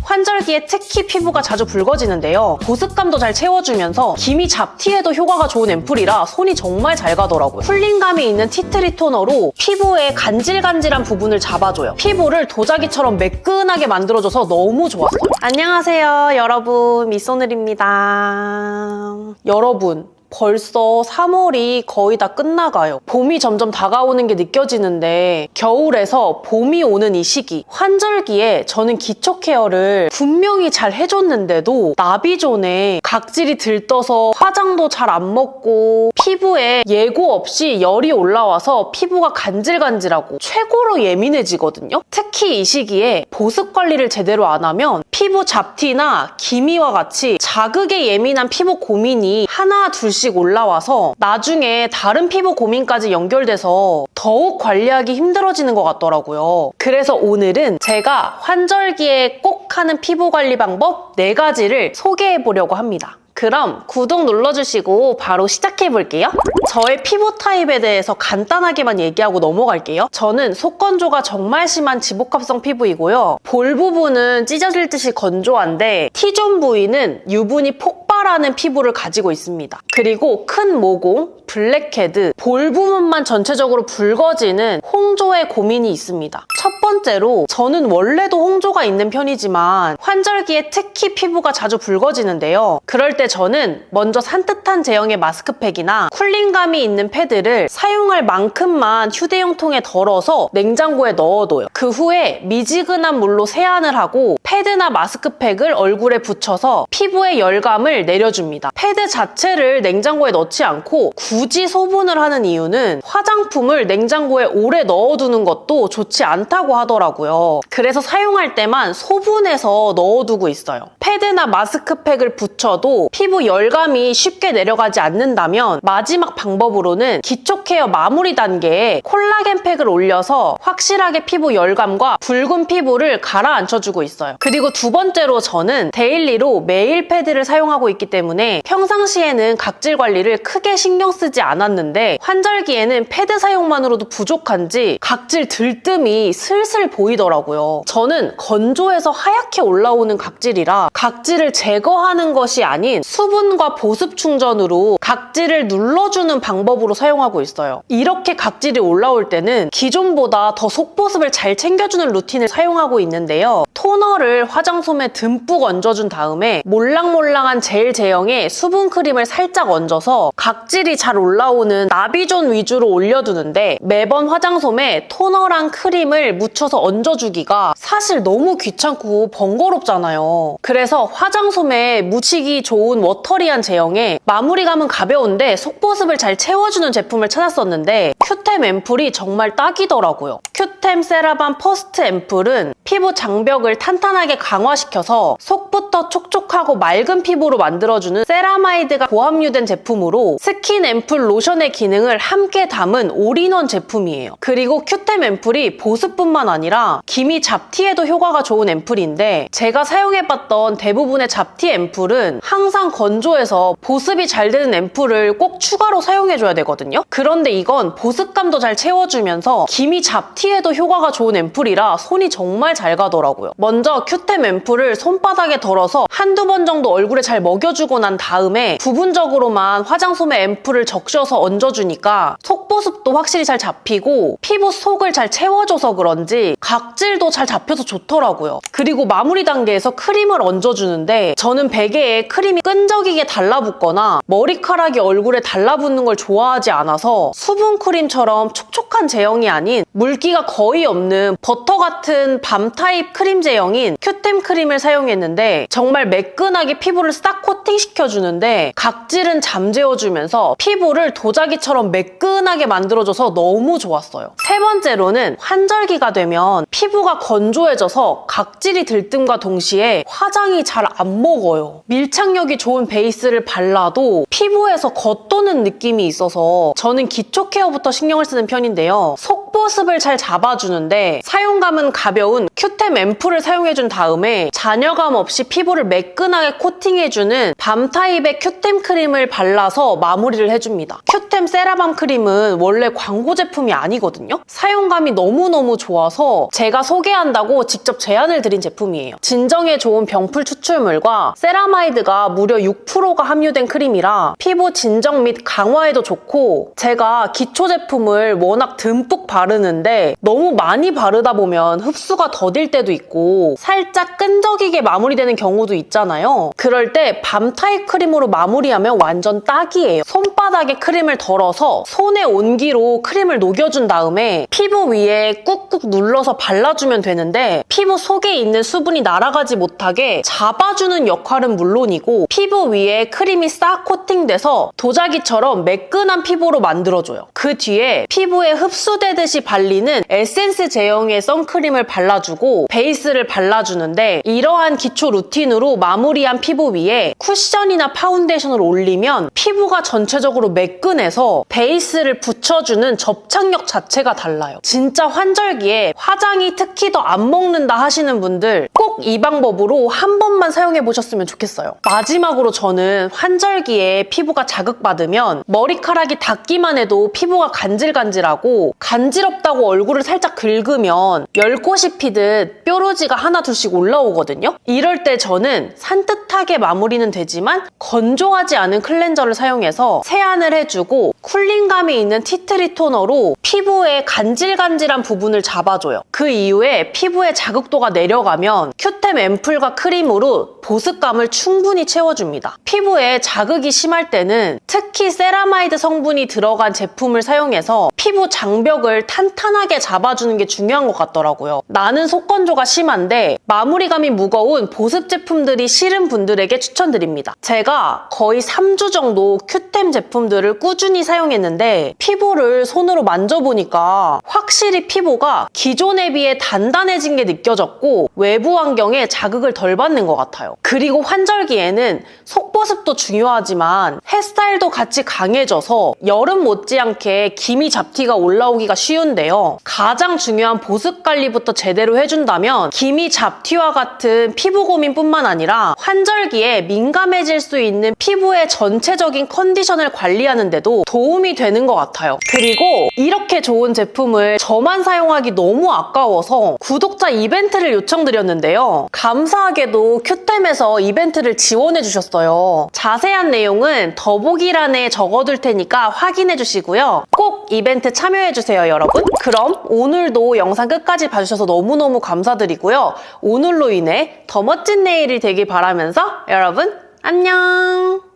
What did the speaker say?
환절기에 특히 피부가 자주 붉어지는데요. 보습감도 잘 채워주면서 기미 잡티에도 효과가 좋은 앰플이라 손이 정말 잘 가더라고요. 쿨링감이 있는 티트리 토너로 피부의 간질간질한 부분을 잡아줘요. 피부를 도자기처럼 매끈하게 만들어줘서 너무 좋았어요. 안녕하세요, 여러분. 미소늘입니다. 여러분, 벌써 3월이 거의 다 끝나가요. 봄이 점점 다가오는 게 느껴지는데 겨울에서 봄이 오는 이 시기, 환절기에 저는 기초 케어를 분명히 잘 해줬는데도 나비존에 각질이 들떠서 화장도 잘 안 먹고 피부에 예고 없이 열이 올라와서 피부가 간질간질하고 최고로 예민해지거든요. 특히 이 시기에 보습 관리를 제대로 안 하면 피부 잡티나 기미와 같이 자극에 예민한 피부 고민이 하나 둘씩 올라와서 나중에 다른 피부 고민까지 연결돼서 더욱 관리하기 힘들어지는 것 같더라고요. 그래서 오늘은 제가 환절기에 꼭 하는 피부 관리 방법 4가지를 소개해 보려고 합니다. 그럼 구독 눌러주시고 바로 시작해볼게요. 저의 피부 타입에 대해서 간단하게만 얘기하고 넘어갈게요. 저는 속건조가 정말 심한 지복합성 피부이고요. 볼 부분은 찢어질 듯이 건조한데 T존 부위는 유분이 폭발하는 피부를 가지고 있습니다. 그리고 큰 모공, 블랙헤드, 볼 부분만 전체적으로 붉어지는 홍조의 고민이 있습니다. 첫 번째로 저는 원래도 홍조가 있는 편이지만 환절기에 특히 피부가 자주 붉어지는데요. 그럴 때 저는 먼저 산뜻한 제형의 마스크팩이나 쿨링감이 있는 패드를 사용할 만큼만 휴대용 통에 덜어서 냉장고에 넣어둬요. 그 후에 미지근한 물로 세안을 하고 패드나 마스크팩을 얼굴에 붙여서 피부의 열감을 내려줍니다. 패드 자체를 냉장고에 넣지 않고 굳이 소분을 하는 이유는 화장품을 냉장고에 오래 넣어두는 것도 좋지 않다고 하더라고요. 그래서 사용할 때만 소분해서 넣어두고 있어요. 패드나 마스크팩을 붙여도 피부 열감이 쉽게 내려가지 않는다면 마지막 방법으로는 기초 케어 마무리 단계에 콜라겐 팩을 올려서 확실하게 피부 열감과 붉은 피부를 가라앉혀주고 있어요. 그리고 두 번째로 저는 데일리로 매일 패드를 사용하고 있기 때문에 평상시에는 각질 관리를 크게 신경 쓰지 않았는데 환절기에는 패드 사용만으로도 부족한지 각질 들뜸이 슬슬 보이더라고요. 저는 건조해서 하얗게 올라오는 각질이라 각질을 제거하는 것이 아닌 수분과 보습 충전으로 각질을 눌러주는 방법으로 사용하고 있어요. 이렇게 각질이 올라올 때는 기존보다 더 속보습을 잘 챙겨주는 루틴을 사용하고 있는데요. 토너를 화장솜에 듬뿍 얹어준 다음에 몰랑몰랑한 젤 제형의 수분 크림을 살짝 얹어서 각질이 잘 올라오는 나비존 위주로 올려두는데 매번 화장솜에 토너랑 크림을 묻혀서 얹어주기가 사실 너무 귀찮고 번거롭잖아요. 그래서 화장솜에 묻히기 좋은 워터리한 제형의 마무리감은 가벼운데 속보습을 잘 채워주는 제품을 찾았었는데 큐템 앰플이 정말 딱이더라고요. 큐템 세라밤 퍼스트 앰플은 피부 장벽을 탄탄하게 강화시켜서 속부터 촉촉하고 맑은 피부로 만들어주는 세라마이드가 고함유된 제품으로 스킨 앰플 로션의 기능을 함께 담은 올인원 제품이에요. 그리고 큐템 앰플이 보습뿐만 아니라 기미 잡티에도 효과가 좋은 앰플인데 제가 사용해봤던 대부분의 잡티 앰플은 항상 건조해서 보습이 잘 되는 앰플을 꼭 추가로 사용해줘야 되거든요. 그런데 이건 보습감도 잘 채워주면서 기미 잡티에도 효과가 좋은 앰플이라 손이 정말 잘 가더라고요. 먼저 큐템 앰플을 손바닥에 덜어서 한두 번 정도 얼굴에 잘 먹여주고 난 다음에 부분적으로만 화장솜에 앰플을 적셔서 얹어주니까 속보습도 확실히 잘 잡히고 피부 속을 잘 채워줘서 그런지 각질도 잘 잡혀서 좋더라고요. 그리고 마무리 단계에서 크림을 얹어주는데 저는 베개에 크림이 끈적이게 달라붙거나 머리카락이 얼굴에 달라붙는 걸 좋아하지 않아서 수분 크림처럼 촉촉한 제형이 아닌 물기가 거의 없는 버터 같은 밤 타입 크림 제형인 큐템 크림을 사용했는데 정말 매끈하게 피부를 싹 코팅시켜주는데 각질은 잠재워주면서 피부를 도자기처럼 매끈하게 만들어줘서 너무 좋았어요. 세 번째로는 환절기가 되면 피부가 건조해져서 각질이 들뜸과 동시에 화장이 잘 안 먹어요. 밀착력이 좋은 베이스를 발라도 피부에서 겉도는 느낌이 있어서 저는 기초 케어부터 신경을 쓰는 편인데요. 속보습을 잘 잡아주는데 사용감은 가벼운 큐템 앰플을 사용해준 다음에 잔여감 없이 피부를 매끈하게 코팅해주는 밤 타입의 큐템 크림을 발라서 마무리를 해줍니다. 큐템 세라밤 크림은 원래 광고 제품이 아니거든요. 사용감이 너무너무 좋아서 제가 소개한다고 직접 제안을 드린 제품이에요. 진정에 좋은 병풀 추출물과 세라마이드가 무려 6%가 함유된 크림이라 피부 진정 및 강화에도 좋고, 제가 기초 제품을 워낙 듬뿍 바르는데 너무 많이 바르다 보면 흡수가 더딜 때도 있고 살짝 끈적이게 마무리되는 경우도 있잖아요. 그럴 때 밤 타입 크림으로 마무리하면 완전 딱이에요. 손바닥에 크림을 덜어서 손의 온기로 크림을 녹여준 다음에 피부 위에 꾹꾹 눌러서 발라주면 되는데, 피부 속에 있는 수분이 날아가지 못하게 잡아주는 역할은 물론이고 피부 위에 크림이 싹 코팅돼서 도자기처럼 매끈한 피부로 만들어줘요. 그 뒤에 피부에 흡수되듯이 발리는 에센스 제형의 선크림을 발라주고 베이스를 발라주는데, 이러한 기초 루틴으로 마무리한 피부 위에 쿠션이나 파운데이션을 올리면 피부가 전체적으로 매끈해서 베이스를 붙여주는 접착력 자체가 달라요. 진짜 환절기에 화장이 특히 더 안 먹는다 하시는 분들 꼭 이 방법으로 한 번만 사용해보셨으면 좋겠어요. 마지막으로 저는 환절기에 피부가 자극받으면 머리카락이 닿기만 해도 피부가 간질간질하고, 간지럽다고 얼굴을 살짝 긁으면 열꽃이 피듯 뾰루지가 하나 둘씩 올라오거든요. 이럴 때 저는 산뜻하게 마무리는 되지만 건조하지 않은 클렌저를 사용해서 세안을 해주고 쿨링감이 있는 티트리 토너로 피부의 간질간질한 부분을 잡아줘요. 그 이후에 피부의 자극도가 내려가면 큐템 앰플과 크림으로 보습감을 충분히 채워줍니다. 피부에 자극이 심할 때는 특히 세라마이드 성분이 들어간 제품을 사용해서 피부 장벽을 탄탄하게 잡아주는 게 중요한 것 같더라고요. 나는 속건조가 심한데 마무리감이 무거운 보습 제품들이 싫은 분들에게 추천드립니다. 제가 거의 3주 정도 큐템 제품들을 꾸준히 사용했는데 피부를 손으로 만져보니까 확실히 피부가 기존에 비해 단단해진 게 느껴졌고 외부 환경에 자극을 덜 받는 것 같아요. 그리고 환절기에는 속보습도 중요하지만 햇살도 같이 강해져서 여름 못지않게 기미 잡티가 올라오기가 쉬운데요. 가장 중요한 보습 관리부터 제대로 해준다면 기미 잡티와 같은 피부 고민뿐만 아니라 환절기에 민감해질 수 있는 피부의 전체적인 컨디션을 관리하는 데도 도움이 되는 것 같아요. 그리고 이렇게 좋은 제품을 저만 사용하기 너무 아까워서 구독자 이벤트를 요청드렸는데요. 감사하게도 큐템에서 이벤트를 지원해 주셨어요. 자세한 내용은 더보기란에 적어둘 테니까 확인해 주시고요. 꼭 이벤트 참여해 주세요, 여러분. 그럼 오늘도 영상 끝까지 봐주셔서 너무너무 감사드리고요. 오늘로 인해 더 멋진 내일이 되길 바라면서 여러분 안녕!